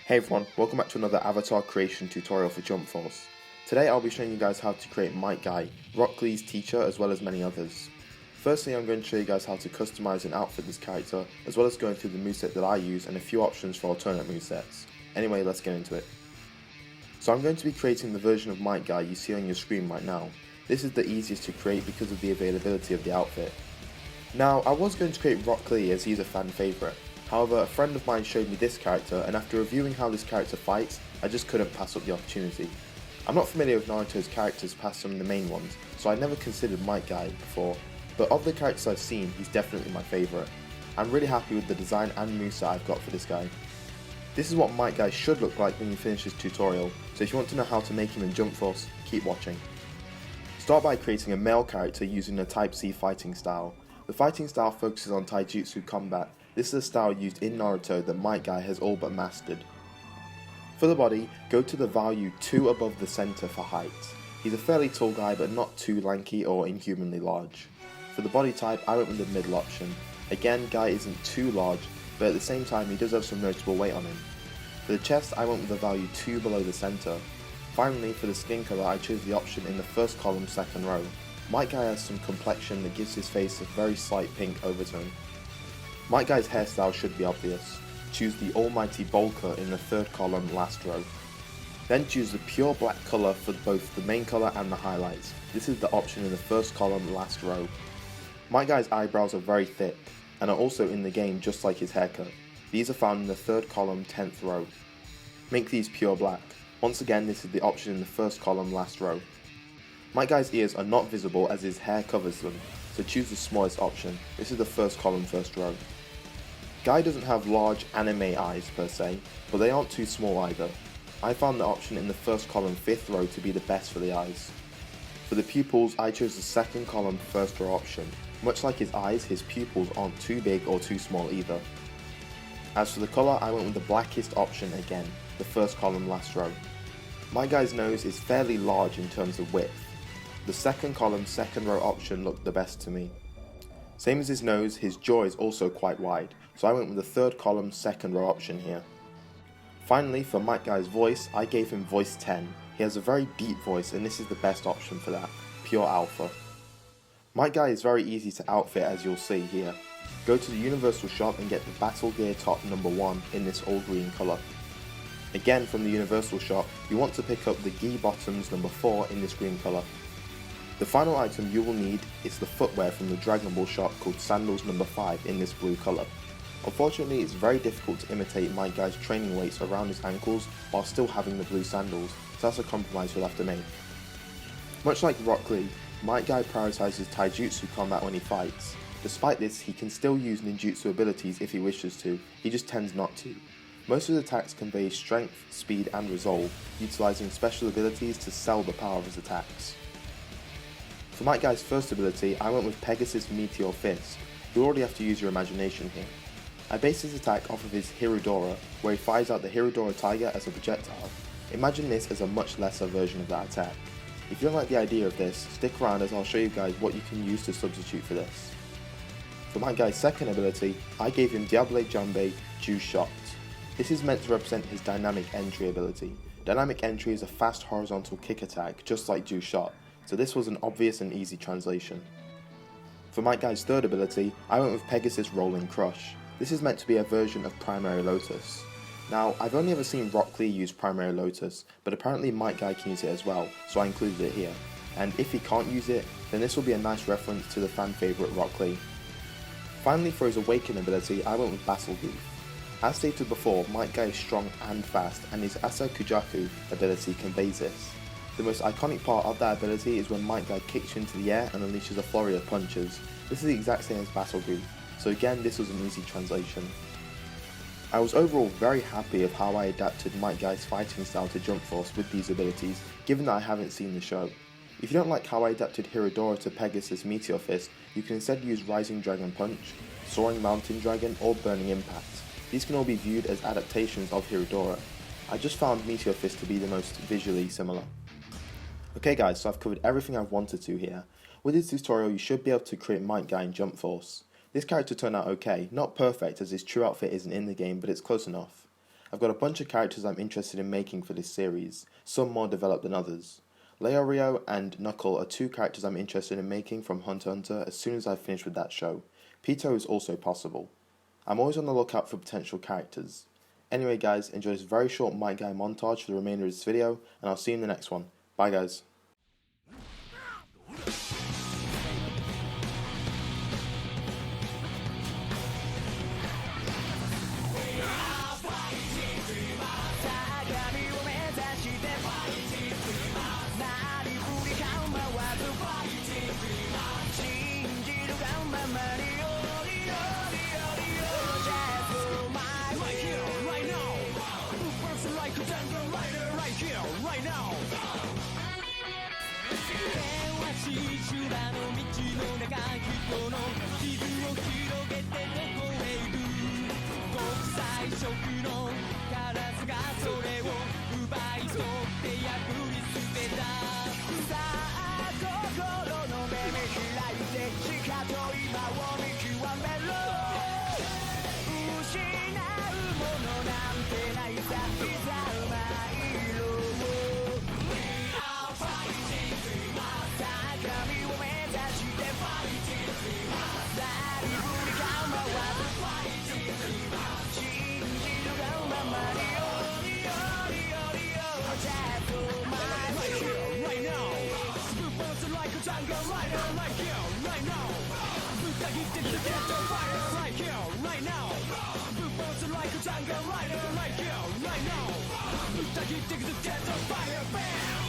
Hey everyone, welcome back to another avatar creation tutorial for Jump Force. Today I'll be showing you guys how to create Might Guy, Rock Lee's teacher as well as many others. Firstly I'm going to show you guys how to customize and outfit this character, as well as going through the moveset that I use and a few options for alternate movesets. Anyway, let's get into it. So I'm going to be creating the version of Might Guy you see on your screen right now. This is the easiest to create because of the availability of the outfit. Now I was going to create Rock Lee as he's a fan favourite. However, a friend of mine showed me this character, and after reviewing how this character fights, I just couldn't pass up the opportunity. I'm not familiar with Naruto's characters past some of the main ones, so I never considered Might Guy before, but of the characters I've seen, he's definitely my favourite. I'm really happy with the design and moveset I've got for this guy. This is what Might Guy should look like when you finish this tutorial, so if you want to know how to make him in Jump Force, keep watching. Start by creating a male character using a Type C fighting style. The fighting style focuses on taijutsu combat. This is a style used in Naruto that Might Guy has all but mastered. For the body, go to the value 2 above the center for height. He's a fairly tall guy but not too lanky or inhumanly large. For the body type, I went with the middle option. Again, Guy isn't too large, but at the same time he does have some noticeable weight on him. For the chest, I went with the value 2 below the center. Finally, for the skin color, I chose the option in the first column, second row. Might Guy has some complexion that gives his face a very slight pink overtone. Might Guy's hairstyle should be obvious. Choose the almighty bowl cut in the third column, last row. Then choose the pure black colour for both the main colour and the highlights. This is the option in the first column, last row. Might Guy's eyebrows are very thick, and are also in the game just like his haircut. These are found in the third column, 10th row. Make these pure black. Once again, this is the option in the first column, last row. Might Guy's ears are not visible as his hair covers them, so choose the smallest option. This is the first column, first row. Guy doesn't have large anime eyes per se, but they aren't too small either. I found the option in the first column, 5th row to be the best for the eyes. For the pupils, I chose the second column, first row option. Much like his eyes, his pupils aren't too big or too small either. As for the colour, I went with the blackest option again, the first column, last row. Might Guy's nose is fairly large in terms of width. The second column, second row option looked the best to me. Same as his nose, his jaw is also quite wide, so I went with the third column, second row option here. Finally, for Might Guy's voice, I gave him voice 10. He has a very deep voice and this is the best option for that, pure alpha. Might Guy is very easy to outfit as you'll see here. Go to the Universal shop and get the Battle Gear top number 1 in this all green colour. Again from the Universal shop, you want to pick up the gi bottoms number 4 in this green colour. The final item you will need is the footwear from the Dragon Ball shop called Sandals number 5 in this blue colour. Unfortunately, it's very difficult to imitate Might Guy's training weights around his ankles while still having the blue sandals, so that's a compromise you'll have to make. Much like Rock Lee, Might Guy prioritizes taijutsu combat when he fights. Despite this, he can still use ninjutsu abilities if he wishes to, he just tends not to. Most of his attacks convey strength, speed and resolve, utilizing special abilities to sell the power of his attacks. For Might Guy's first ability, I went with Pegasus Meteor Fist. You already have to use your imagination here. I based his attack off of his Hirodora, where he fires out the Hirodora Tiger as a projectile. Imagine this as a much lesser version of that attack. If you don't like the idea of this, stick around as I'll show you guys what you can use to substitute for this. For Might Guy's second ability, I gave him Diable Jambe Juice Shot. This is meant to represent his dynamic entry ability. Dynamic entry is a fast horizontal kick attack, just like Juice Shot, so this was an obvious and easy translation. For Might Guy's third ability, I went with Pegasus Rolling Crush. This is meant to be a version of Primary Lotus. Now, I've only ever seen Rock Lee use Primary Lotus, but apparently Might Guy can use it as well, so I included it here. And if he can't use it, then this will be a nice reference to the fan favourite Rock Lee. Finally, for his Awaken ability, I went with Battle Goof. As stated before, Might Guy is strong and fast, and his Asa Kujaku ability conveys this. The most iconic part of that ability is when Might Guy kicks you into the air and unleashes a flurry of punches. This is the exact same as Battle Goof, so again this was an easy translation. I was overall very happy of how I adapted Might Guy's fighting style to Jump Force with these abilities, given that I haven't seen the show. If you don't like how I adapted Hirodora to Pegasus Meteor Fist, you can instead use Rising Dragon Punch, Soaring Mountain Dragon or Burning Impact. These can all be viewed as adaptations of Hirodora. I just found Meteor Fist to be the most visually similar. Okay guys, so I've covered everything I've wanted to here. With this tutorial you should be able to create Might Guy in Jump Force. This character turned out okay, not perfect as his true outfit isn't in the game, but it's close enough. I've got a bunch of characters I'm interested in making for this series, some more developed than others. Leorio and Knuckle are two characters I'm interested in making from Hunter x Hunter as soon as I've finished with that show. Pito is also possible. I'm always on the lookout for potential characters. Anyway guys, enjoy this very short Might Guy montage for the remainder of this video, and I'll see you in the next one. Bye guys. Right now. 険しい修羅の道の中人の傷を広げてどこへ行く国際色のカラスがそれを奪い取って破り捨てたさあ心の目見開いてしかと今を見極めろ失うものなんてないさいざうまいろLike a jungle rider, like you, right now. Take it to the death of fire, bam!